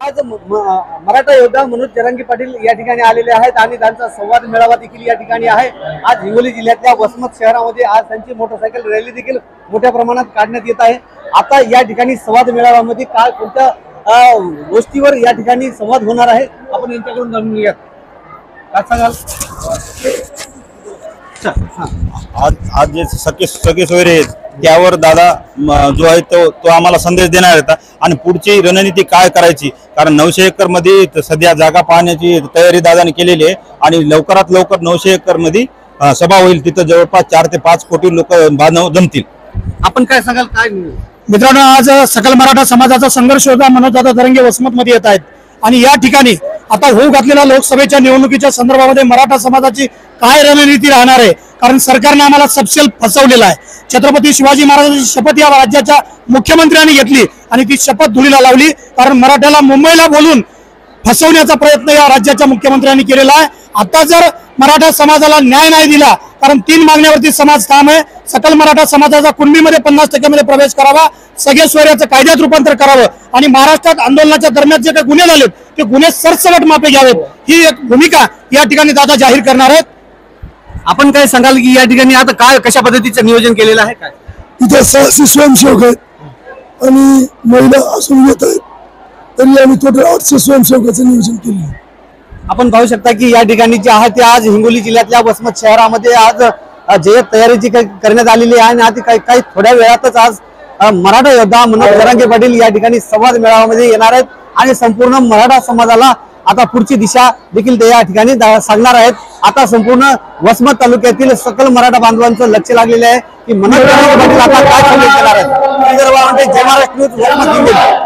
आज मराठा योद्धा मनोज जरांगे पाटील या ठिकाणी आलेले आहेत आणि त्यांचा संवाद मेळावा देखील या ठिकाणी आहे। आज हिंगोली जिल्ह्यातल्या वसमत शहरामध्ये आज त्यांची मोटरसायकल रॅली देखील मोठ्या प्रमाणात काढण्यात येत आहे। आता या ठिकाणी संवाद मेळाव्यामध्ये काय कोणत्या गोष्टीवर या ठिकाणी संवाद होणार आहे आपण यांच्याकडून जाणून घेऊया। काय सांगाल? आज जे सगळे सोयरे त्यावर दादा जो आहे तो आम्हाला संदेश देणार होता आणि पुढची रणनीती काय करायची, कारण 900 एकर मध्ये सध्या जागा पाहण्याची तयारी दादाने केलेली आहे आणि लवकरात लवकर 900 एकर मध्ये सभा होईल। तिथं जवळपास 4 ते 5 कोटी लोक बांधव जमतील। आपण काय सांगाल? काय मित्रांनो, आज सकल मराठा समाजाचा संघर्ष योद्धा मनोजदादा जरांगे वसमत मध्ये येत आहेत आणि या ठिकाणी आता होऊ घातलेल्या लोकसभेच्या निवडणुकीच्या संदर्भामध्ये मराठा समाजाची काय रणनीती राहणार आहे, कारण सरकारने आम्हाला सबसेल फसवलेला आहे। छत्रपती शिवाजी महाराजांची शपथ या राज्याच्या मुख्यमंत्र्यांनी घेतली आणि ती शपथ धुळीला लावली, कारण मराठ्याला मुंबईला बोलून फसवण्याचा प्रयत्न या राज्याच्या मुख्यमंत्र्यांनी केलेला आहे। आता जर मराठा समाजाला न्याय नाही दिला, कारण 3 मागण्यावरती समाज ठाम आहे। सकल मराठा समाजाचा कुणबीमध्ये 50% मध्ये प्रवेश करावा, सगळे सोयऱ्याचं कायद्यात रूपांतर करावं आणि महाराष्ट्रात आंदोलनाच्या दरम्यान जे काही गुन्हे झालेत ते गुन्हे सरसकट माफी घ्यावेत, ही एक भूमिका या ठिकाणी दादा जाहीर करणार आहेत। आपण काय सांगाल की या ठिकाणी आता काय कशा पद्धतीचं नियोजन केलेलं आहे? काय इथे 600 स्वयंसेवक आहेत आणि महिला असून येत आहेत, तरी आम्ही टोटल 800 स्वयंसेवकाचं नियोजन केलं। आपण पाहू शकता की या ठिकाणी जे आहे ते आज हिंगोली जिल्ह्यातल्या वसमत शहरामध्ये आज जे तयारीची करण्यात आलेली आहे आणि आता काही थोड्या वेळातच आज मराठा योद्धा मनोज जरांगे पाटील या ठिकाणी संवाद मेळाव्यामध्ये येणार आहेत आणि संपूर्ण मराठा समाजाला आता पुढची दिशा देखील ते या ठिकाणी सांगणार आहेत। आता संपूर्ण वसमत तालुक्यातील सकल मराठा बांधवांचं लक्ष लागलेलं आहे की मनोज जरांगे पाटील आता काय संदेश देणार आहेत। जय महाराष्ट्र न्यूज, वसमत हिंगोली।